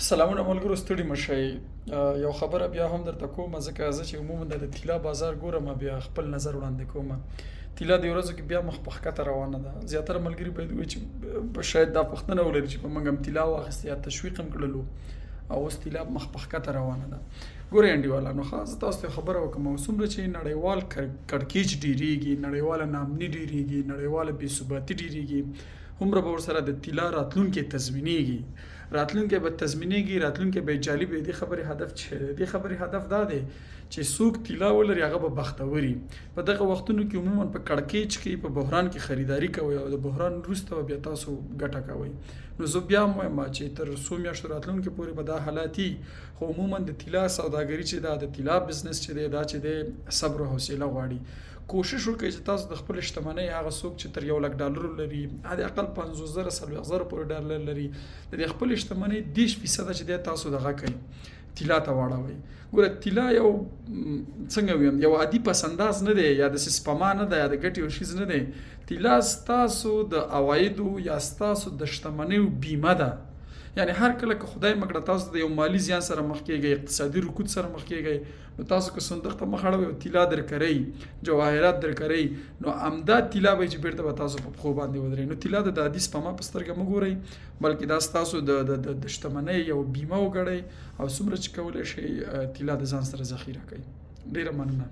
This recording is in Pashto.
سلامونه ملګرو، ستړي مشئ. یو خبره بیا هم درته کوم، ځکه زه چې عموما د طلا بازار ګورم بیا خپل نظر وړاندې کوم. طلا د ورځو کې بیا مخ په ښکته روانه ده. زیاتره ملګري باید ووایي چې شاید دا پوښتنه ولري چې په موږ هم طلا واخیستې یا تشویق هم کړلو او اوس طلا مخ په ښکته روانه ده. ګورئ انډیوالانو، ښه زه تاسو ته خبره وکړم، او څومره چې نړیوال کړکېچ ډېرېږي، نړیواله ناامني ډېرېږي، نړیواله بېثباتي ډېرېږي، هومره به ورسره د طلا راتلونکی تضمینېږي. راتلونکی به تضمینېږي، راتلونکی به جالب وي. دې خبرې هدف چې دې خبرې هدف دا دی چې څوک طلا ولري هغه به بختور وي. په دغه وختونو کې عموما په کړکېچ کې په بحران کې خریداري کوئ او د بحران وروسته بیا تاسو ګټه کوئ. نو زه بیا هم وایم چې تر څو میاشتو راتلونکي پورې به دا حالات وي، خو عموما د طلا سوداګري چې دا د طلا بزنس چې دی دا چې دی صبر او حوصله غواړي. کوشش وکړئ چې تاسو د خپل شتمنۍ هغه څوک چې تر $1,00,000 لري، حد اقل 50,000 40,000 پورې ډالر لري، د دې خپل شتمنۍ 10% چې دی تاسو دغه کوي طلا ته واړوئ. ګوره طلا یو څنګه ویم، یو عادي پس انداز نه دی یا د سپما نه ده یا د ګټې یو شیز نه دی. طلا ستاسو د عوایدو یا ستاسو د شتمنیو بیمه ده. یعنی هر کله که خدای مکړه تاسو د یو مالی زیان سره مخ کیږئ، اقتصادي رکود سره مخ کیږئ، نو تاسو که صندوق ته مخ اړوئ او طلا درکوئ، جواهرات درکوئ، نو همدا طلا به چې بیرته به تاسو په پښو باندې ودرئ. نو طلا د عادي سپما په سترګه مه ګورئ، بلکې دا ستاسو د شتمنۍ یو بیمه وګڼئ او څومره چې کولی شئ طلا د ځان سره ذخیره کړئ. ډېره مننه.